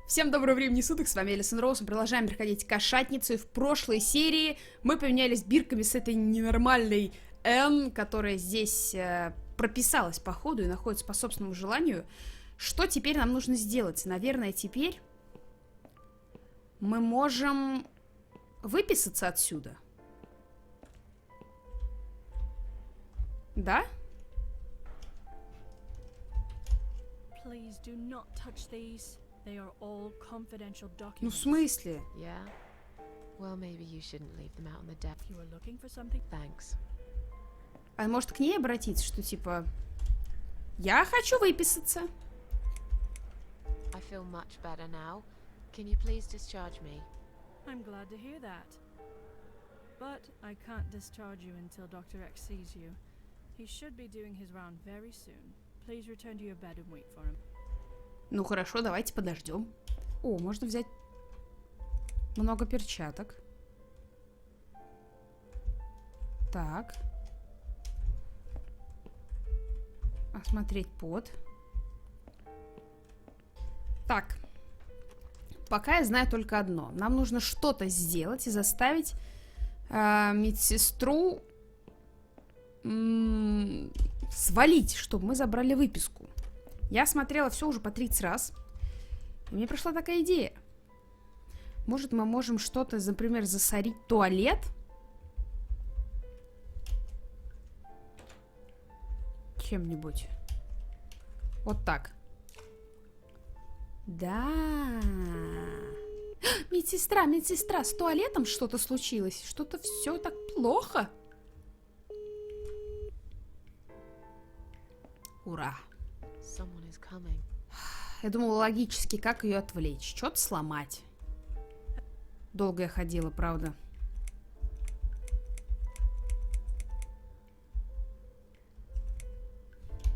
Всем доброго времени суток, с вами Элисон Роуз. Мы продолжаем проходить Кошатницу. И в прошлой серии мы поменялись бирками с этой ненормальной Энн, которая здесь прописалась по ходу и находится по собственному желанию. Что теперь нам нужно сделать? Наверное, теперь мы можем выписаться отсюда. Да? Please do not touch these. They are all confidential documents. Ну, в смысле? Yeah? Well, maybe you shouldn't leave them out on the deck. You are looking for something? Thanks. А может к ней обратиться, что типа... Я хочу выписаться. I feel much better now. Can you please discharge me? I'm glad to hear that. But I can't discharge you until Dr. X sees you. He should be doing his round very soon. Please return to your bed and wait for him. Ну хорошо, давайте подождем. О, можно взять много перчаток. Так. Осмотреть пот. Так. Пока я знаю только одно. Нам нужно что-то сделать и заставить медсестру свалить, чтобы мы забрали выписку. Я смотрела все уже по 30 раз. И мне пришла такая идея. Может, мы можем что-то, например, засорить туалет? Чем-нибудь. Вот так. Да. Медсестра, медсестра, с туалетом что-то случилось. Что-то все так плохо. Ура. Someone is coming. Я думала логически, как ее отвлечь. Что-то сломать. Долго я ходила, правда.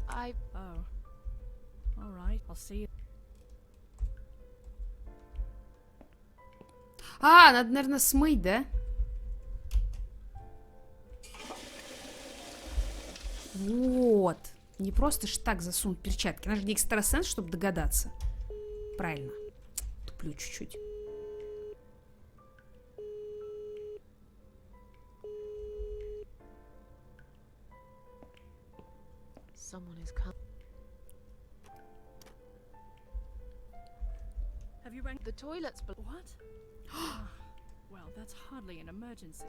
I... Oh. All right, I'll see you. А, надо, наверное, смыть, да? Вот. Не просто ж так засунуть перчатки. Надо же не экстрасенс, чтобы догадаться. Правильно. Туплю чуть-чуть. Someone is coming. Have you rang The toilet's... what? Ah, well, that's hardly an emergency.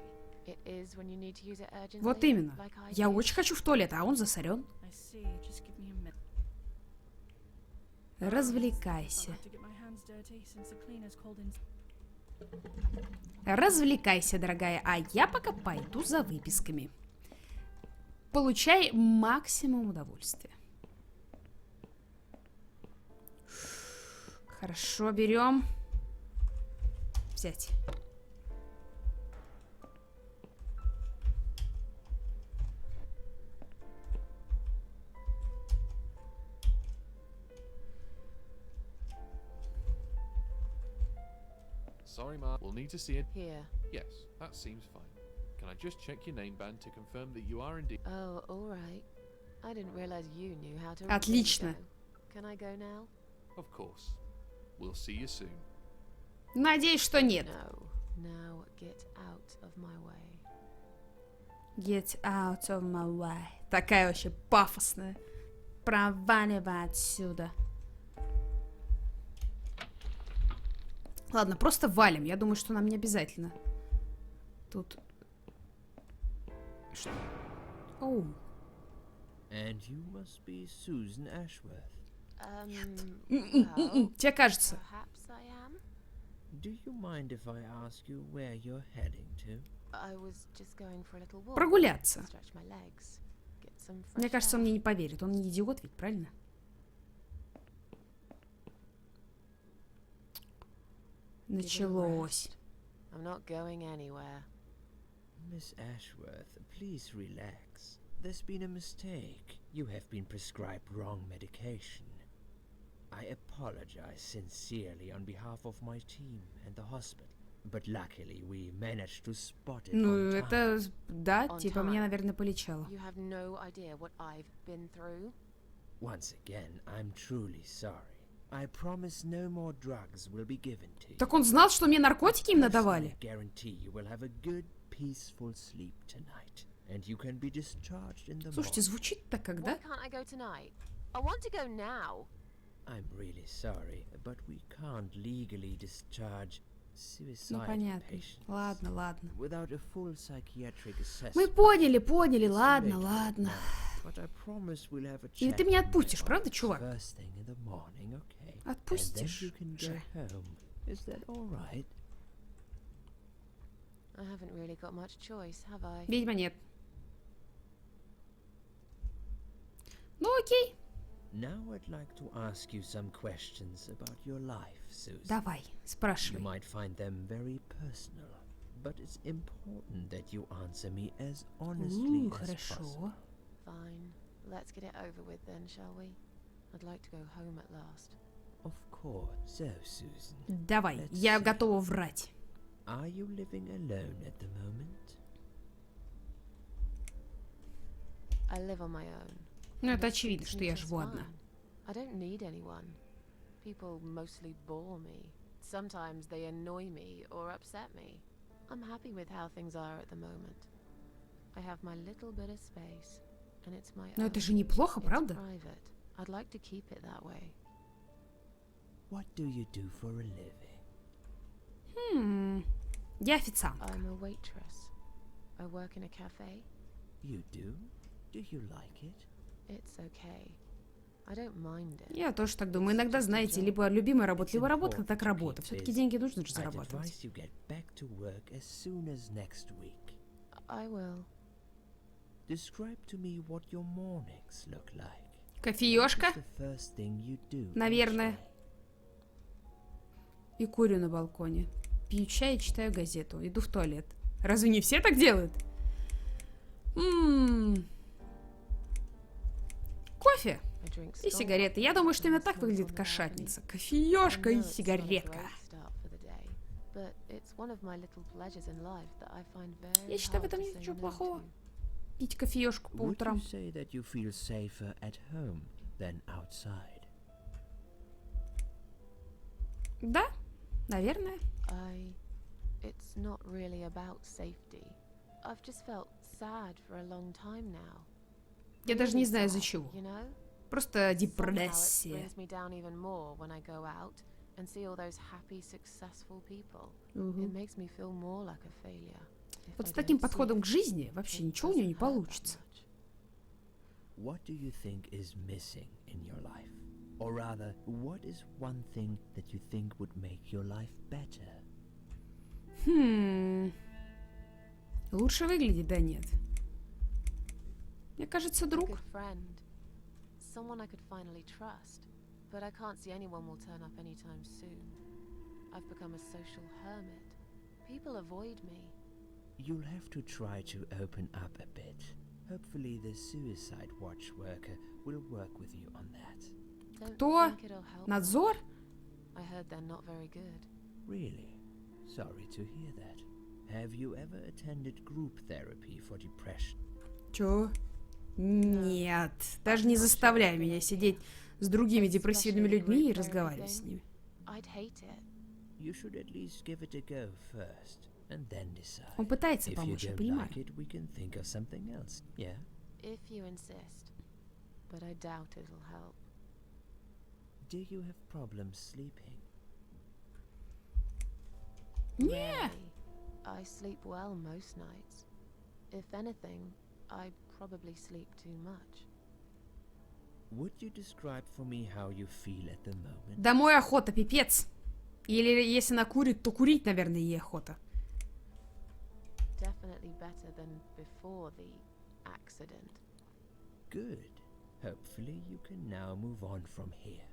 It is when you need to use it urgently. Вот именно. Like I Я did. очень хочу в туалет, а он засорен. I see. Just give me a minute. Развлекайся. I'd like to get my hands dirty since the cleaners called in. Развлекайся, дорогая. А я пока пойду за выписками. Получай максимум удовольствия. Хорошо, берем. Взять. Sorry, Mark. We'll need to see it. Here. Yes, that seems fine. Can I just check your name band to confirm that you are indeed... Oh, all right. I didn't realize you knew how to... Отлично. read lingo. Can I go now? Of course. We'll see you soon. Надеюсь, что нет. No. Now get out of my way. Get out of my way. Такая вообще пафосная. Проваливай отсюда. Ладно, просто валим. Я думаю, что нам не обязательно. Тут... Что? Оу. And you must be Susan Ashworth. Well, Тебе кажется. perhaps I am. Do you mind if I ask you where you're heading to? I was just going for a little walk. Прогуляться. Stretch my legs. Get some Мне fresh кажется, он air. мне не поверит. Он не идиот ведь, правильно? Началось. I'm not going anywhere. Miss Ashworth, please relax. There's been a mistake. You have been prescribed wrong medication. I apologize sincerely on behalf of my team and the hospital. But luckily we managed to spot it Ну, on time. это... Да, On типа, time. мне, наверное, полечало. You have no idea what I've been through. Once again, I'm truly sorry. I promise no more drugs will be given to you. Так он знал, что мне наркотики именно I давали? guarantee you will have a good, peaceful sleep tonight, and you can be discharged in the Слушайте, morning. звучит так, как, Why да? can't I go tonight? I want to go now. I'm really sorry, but we can't legally discharge Ну, suicidal понятно. patients Ладно, ладно. without a full psychiatric assessment. Мы поняли, It's ладно, late for it ладно. now, but I promise we'll have a Или chat ты меня in my отпустишь, правда, office чувак? first thing in the morning, okay? Отпустишь And then you can же. go home. Is that all right? I haven't really got much choice, have I? Видимо, нет. Ну, окей. Now I'd like to ask you some questions about your life, Susan. Давай, You спрашивай. might find them very personal, but it's important that you answer me as honestly as Хорошо. possible. Fine. Let's get it over with then, shall we? I'd like to go home at last. Of course. So, Susan, Давай, Let's я see. готова врать. are you living alone at the moment? I live on my own. Ну, and это it очевидно, suits что me я just живу одна. fine. I don't need anyone. People mostly bore me. Sometimes they annoy me or upset me. I'm happy with how things are at the moment. I have my little bit of space, and it's my Но own. это же неплохо, It's правда? private. I'd like to keep it that way. What do you do for a living? Я официантка. I'm a waitress. I work in a cafe. You do? Do you like it? It's okay. I don't mind it. Я тоже так думаю. Иногда, знаете, либо любимая работа, либо работа, так important to работа. keep Все-таки busy. деньги нужно же I'd зарабатывать. advise you get back to work as soon as next week. I will. Describe to me what your mornings look like. Кофеёшка What is the first thing you do each Наверное. day? и курю на балконе. Пью чай и читаю газету. Иду в туалет. Разве не все так делают? Кофе I drink и strong сигареты. Я думаю, что именно так выглядит кошатница. Кофеёшка и сигаретка. Я считаю, в этом нет ничего плохого. Пить кофеёшку по Would утрам. you say that you feel safer at home than outside? Да, наверное. It's not really about safety. I've just felt sad for a long time now. Я даже не Really знаю, из-за sad, чего. you know? Просто Somehow it депрессия. brings me down even more when I go out and see all those happy, successful people. Мгм. It makes me feel more like a failure. If Вот I с таким don't see подходом it, к жизни вообще it ничего у нее не doesn't hurt that получится. much. What do you think is missing in your life? Or rather, what is one thing that you think would make your life better? Лучше выглядит, да нет. Мне кажется, A друг. good friend. Someone I could finally trust. But I can't see anyone will turn up anytime soon. I've become a social hermit. People avoid me. You'll have to try to open up a bit. Hopefully the suicide watch worker will work with you on that. Don't Кто? think it'll help Надзор? much. I heard they're not very good. Really? Sorry to hear that. Have you ever attended group therapy for depression? Чё? Нет. Даже не заставляй меня сидеть с другими депрессивными людьми и разговаривать с ними. I'd hate it. You should at least give it a go first, and then decide. Он пытается If you помочь, я don't понимаю. like it, we can think of something else. Yeah? If you insist. But I doubt it'll help. Do you have problems sleeping? Не. Rarely. I sleep well most nights. If anything, I probably sleep too much. Would you describe for me how you feel at the moment? Домой охота, пипец. Или если она курит, то курить, наверное, ей охота. Definitely better than before the accident. Good. Hopefully you can now move on from here.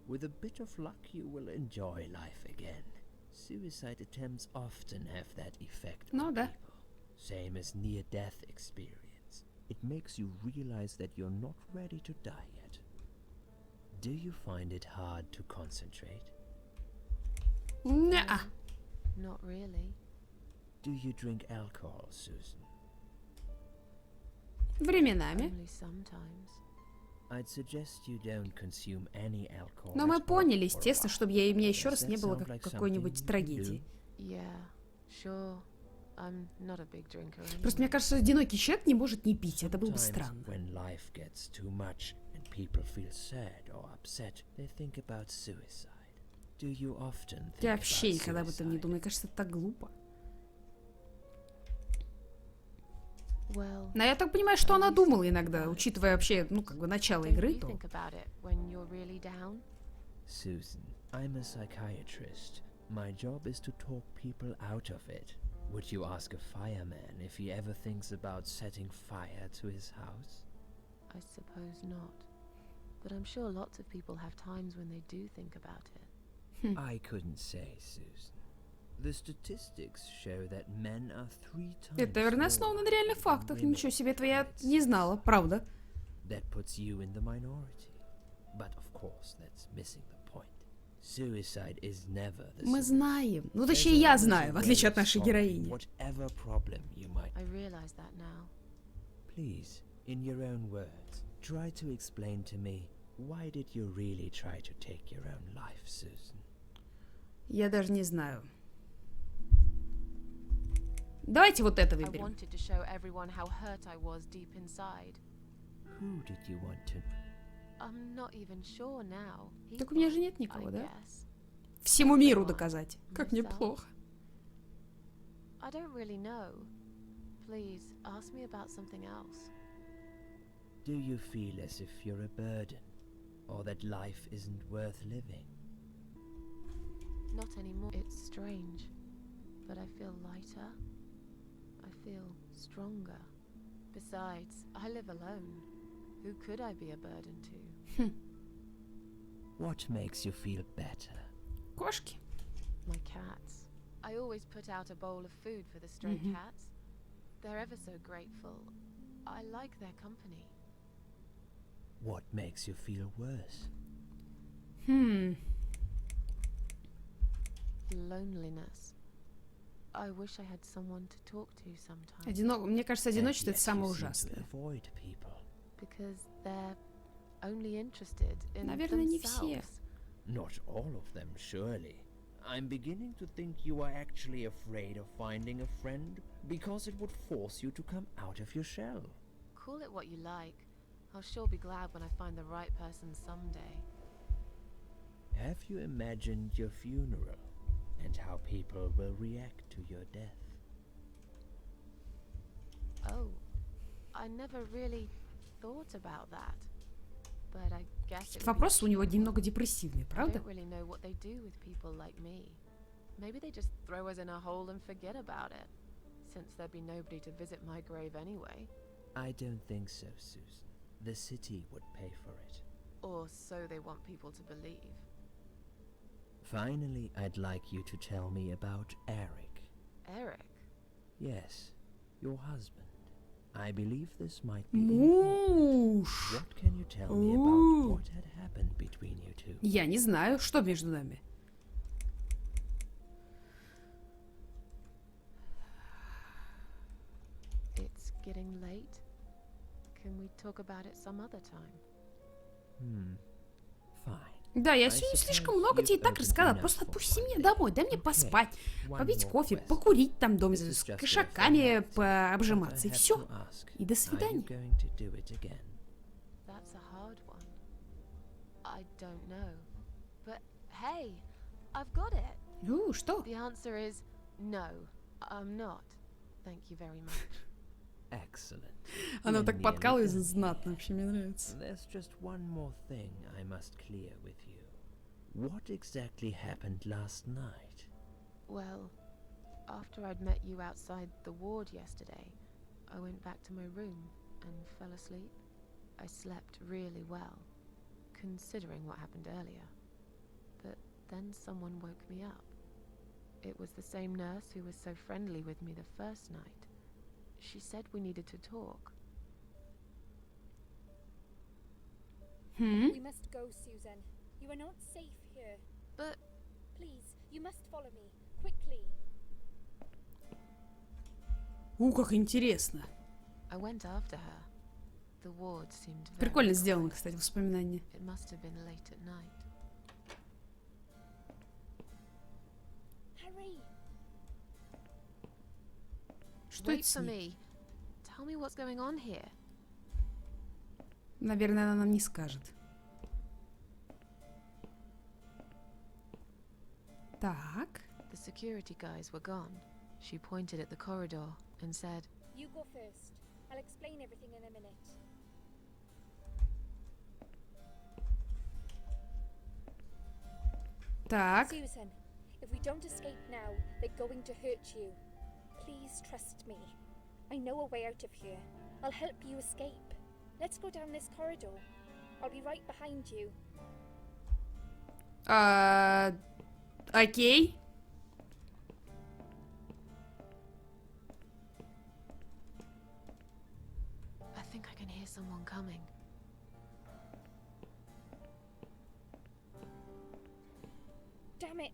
With a bit of luck, you will enjoy life again. Suicide attempts often have that effect Ну on да. people. Same as near-death experience. It makes you realize that you're not ready to die yet. Do you find it hard to concentrate? Неа. Not really. Do you drink alcohol, Susan? Временами. Only sometimes. I'd suggest you don't consume any alcohol. Но мы at all поняли, for a естественно, while. чтобы мне еще Does раз that не было sound like какой-нибудь something you трагедии. Yeah, sure. I'm not a big drinker Просто мне anyway. кажется, одинокий человек не может не пить, это было бы Sometimes странно. when life gets too much and people feel sad or upset, they think about suicide. Do you often think Я about вообще никогда об этом не suicide? думаю, мне кажется, это так глупо. Well, Но я так понимаю, что она думала иногда, учитывая вообще, ну, как бы начало don't игры, you то... think about it when you're really down? Susan, I'm a psychiatrist. My job is to talk people out of it. Would you ask a fireman if he ever thinks about setting fire to his house? I suppose not. But I'm sure lots of people have times when they do think about it. I couldn't say, Susan. The statistics show that men are 3 times Это, наверное, more основано на реальных likely than фактах. women Ничего себе, to этого я commit не знала, suicide. правда. That puts you in the minority. But of course, that's missing the point. Suicide is never the Мы solution. знаем. Ну, There's точнее, я always a знаю, в way отличие of от нашей solving героини. Whatever problem you might. I realize that now. Please, in your own words, try to explain to me, why did you really try to take your own life, Susan? Я даже не знаю. Давайте вот это I выберем. wanted to show everyone how hurt I was deep inside. Who did you want to... I'm not even sure now. Так у меня же нет People, никого, I да? guess. Всему миру доказать. Как мне Myself. плохо. I don't really know. Please, ask me about something else. Do you feel as if you're a burden? Or that life isn't worth living? Not anymore. It's strange. But I feel lighter. I feel stronger. Besides, I live alone. Who could I be a burden to? What makes you feel better? Кошки. My cats. I always put out a bowl of food for the stray cats. They're ever so grateful. I like their company. What makes you feel worse? Loneliness. I wish I had someone to talk to sometimes. Мне кажется, And одиночество yet это самое you seem to ужасное. avoid people. Because they're only interested in Наверное, не все. themselves. Not all of them, surely. I'm beginning to think you are actually afraid of finding a friend because it would force you to come out of your shell. Call it what you like. I'll sure be glad when I find the right person someday. Have you imagined your funeral and how people will react to your death? Oh, I never really thought about that. But I guess it would be Вопрос у него cheerful. немного депрессивный, I правда? don't really know what they do with people like me. Maybe they just throw us in a hole and forget about it, since there'd be nobody to visit my grave anyway. I don't think so, Susan. The city would pay for it. Or so they want people to believe. Finally, I'd like you to tell me about Eric. Eric? Yes, your husband. I believe this might be important. Муж. What can you tell me Ooh. about what had happened between you two? Я не знаю, что между нами. It's getting late. Can we talk about it some other time? Fine. Да, я I сегодня suppose слишком много тебе и you've так opened рассказала. enough Просто for отпусти one меня day. домой, дай мне Okay, поспать, one попить more кофе, question. покурить там дома, This is с just a кошаками formality, пообжиматься, и but I have все. to ask, И до are you свидания. going to do it again? That's a hard one. I don't know. But hey, I've got it. Ну, что? The answer is no, I'm not. Thank you very much. Excellent. Она You're так nearly подкалывает done. знатно, вообще мне нравится. There's just one more thing I must clear with you. What exactly happened last night? Well, after I'd met you outside the ward yesterday, I went back to my room and fell asleep. I slept really well, considering what happened earlier. But then someone woke me up. It was the same nurse who was so friendly with me the first night. She said we needed to talk. We must go, Susan. You are not safe here. But Please, you must follow me. Quickly. Как интересно. I went after her. The ward seemed very Прикольно сделано, quiet. кстати, воспоминания. It must have been late at night. Hurry! Что это Wait с for ней? me. Tell me what's going on here. Наверное, она нам не скажет. Так. The security guys were gone. She pointed at the corridor and said, You go first. I'll explain everything in a minute. Так. Susan, if we don't escape now, they're going to hurt you. Please trust me. I know a way out of here. I'll help you escape. Let's go down this corridor. I'll be right behind you. Окей. I think I can hear someone coming. Damn it!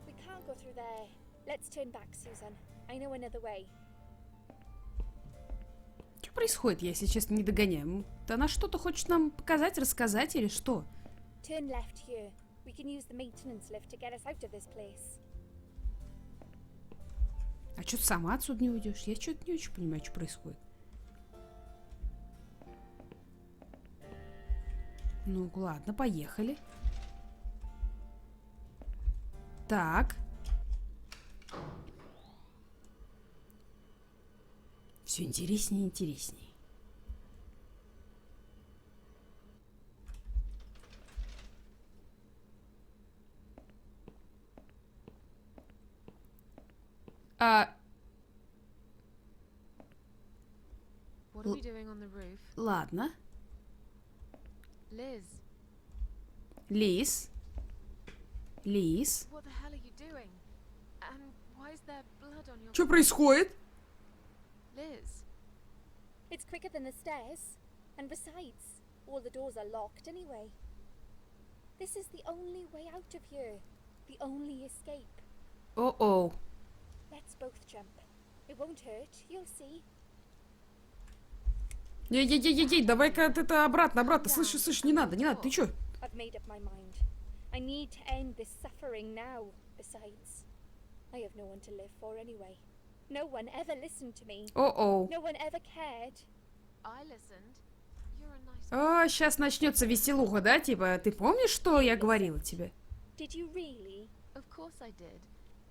We can't go through there. Let's turn back, Susan. I know another way. Что происходит, я, если честно, не догоняю. Она что-то хочет нам показать, рассказать или что? Turn left here. We can use the maintenance lift to get us out of this place. А что ты сама отсюда не уйдешь? Я что-то не очень понимаю, что происходит. Ну, ладно, поехали. Так. Все интереснее и интереснее. What are we doing on the roof? Ладно. Liz, Лиз. Лиз. what the hell are you doing? And why is there blood on your... Что происходит? Liz, It's quicker than the stairs. And besides, all the doors are locked anyway. This is the only way out of here. The only escape. О-оу. Let's both jump. It won't hurt, you'll see. Ей-ей-ей-ей, давай-ка это обратно. Слышь, не надо, ты чё? I've made up my mind. I need to end this suffering now. Besides, I have no one to live for anyway. No one ever listened to me. О-оу. No one ever cared. I listened. You're a nice... О, сейчас начнется веселуха, да? Типа, ты помнишь, что я говорила тебе? Did you really? Of course I did.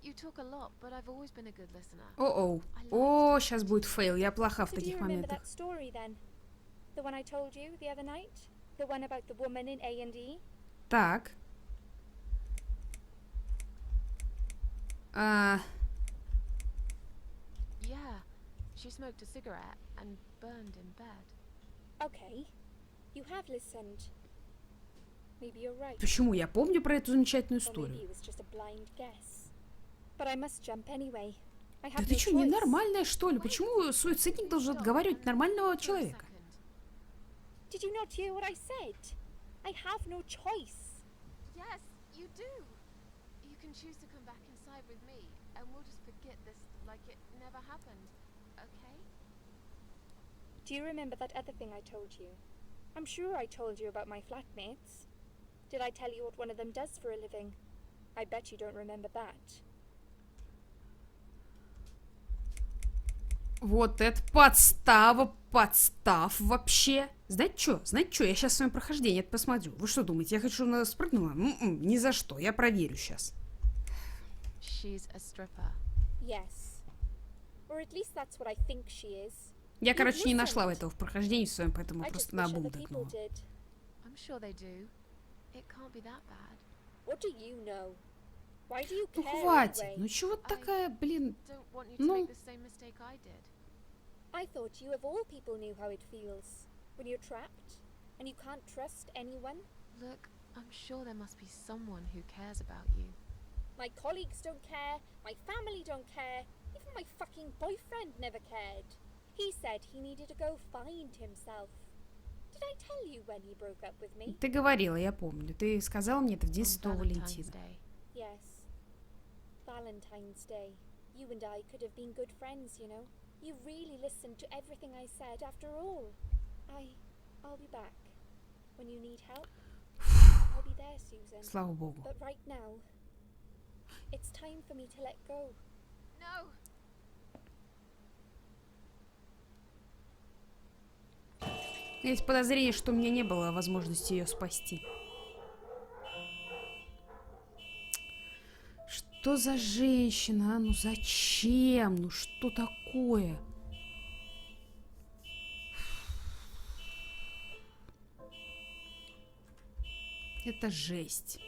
You talk a lot, but I've always been a good listener. О-оу. О, сейчас будет фейл. Я плоха в So do you таких remember моментах. that story then? The one I told you the other night? The one about the woman in A&E? Так. Yeah, she smoked a cigarette and burned in bed. Okay. You have listened. Maybe you're right. Почему? Я помню про эту замечательную Or maybe историю. it was just a blind guess. But I must jump anyway. I Да have ты no что, choice. ненормальная, что ли? Почему суицидник должен отговаривать нормального For a человека? second. Did you not hear what I said? I have no choice. Yes, you do. You can choose to come back inside with me, and we'll just forget this like it never happened. Okay? Do you remember that other thing I told you? I'm sure I told you about my flatmates. Did I tell you what one of them does for a living? I bet you don't remember that. Вот это подстав вообще. Знаете что, я сейчас с вами прохождение это посмотрю. Вы что думаете, я хочу, чтобы она спрыгнула? Ни за что, я проверю сейчас. She's a stripper. Yes. Or at least that's what I think she is. Я, короче, не listened. нашла этого в прохождении своем, поэтому I just просто wish наобум other people тыкнула. did. I'm sure they do. It can't be that bad. What do you know? Why do you Ну care хватит, anyway? ну чего ты такая, блин. Don't want you to No. make the same mistake I did. I thought you of all people knew how it feels when you're trapped and you can't trust anyone. Look, I'm sure there must be someone who cares about you. My colleagues don't care, my family don't care, even my fucking boyfriend never cared. He said he needed to go find himself. Did I tell you when he broke up with me? Ты говорила, я помню. Ты сказала мне это в день On Святого Valentine's Валентина. Day. Yes. Valentine's Day. You and I could have been good friends, you know. You really listened to everything I said after all. I I'll be back. When you need help, I'll be there, Susan. Слава богу. But right now, it's time for me to let go. No! Есть подозрение, что у меня не было возможности ее спасти. Что за женщина, а? Ну зачем? Ну что такое? Это жесть.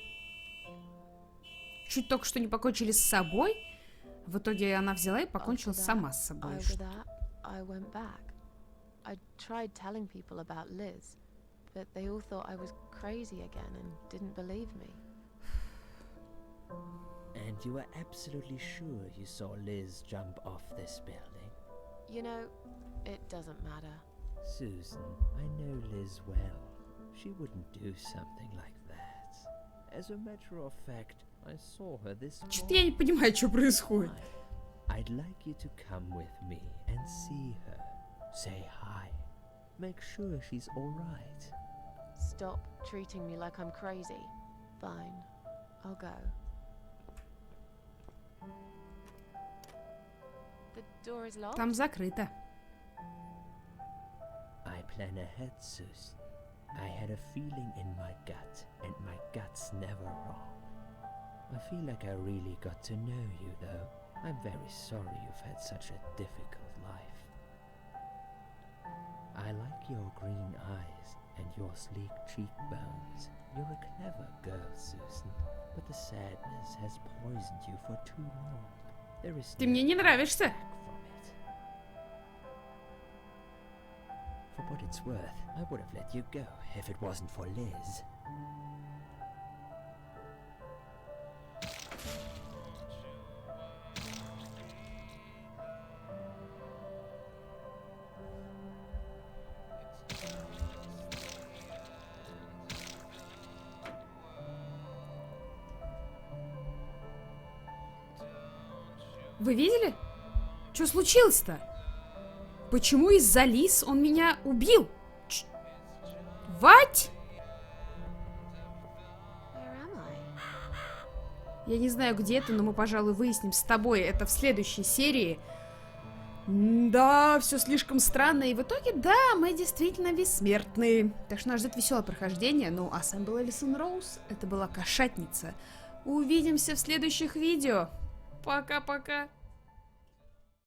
Чуть только что не покончили с собой. В итоге она взяла и покончила сама с собой. After that, I went back. I tried telling people about Liz, but they all thought I was crazy again and didn't believe me. And you were absolutely sure you saw Liz jump off this building? You know, it doesn't matter. Susan, I know Liz well. She wouldn't do something like that. As a matter of fact, I saw her this Что-то я не понимаю, что происходит. I'd like you to come with me and see her. Say hi. Make sure she's alright. Stop treating me like I'm crazy. Fine, I'll go. The door is locked. Там закрыто. I plan ahead, Susan. I had a feeling in my gut, and my gut's never wrong. I feel like I really got to know you, though. I'm very sorry you've had such a difficult life. I like your green eyes and your sleek cheekbones. You're a clever girl, Susan, but the sadness has poisoned you for too long. There is Ты мне не нравишься. back from it. For what it's worth, I would have let you go if it wasn't for Liz. Вы видели? Что случилось-то? Почему из-за Лиз он меня убил? Вать? Where am I? Я не знаю, где это, но мы, пожалуй, выясним с тобой это в следующей серии. Да, все слишком странно, и в итоге, да, мы действительно бессмертны. Так что нас ждет веселое прохождение. Ну, а с вами была Элисон Роуз, это была Кошатница. Увидимся в следующих видео. Пока-пока.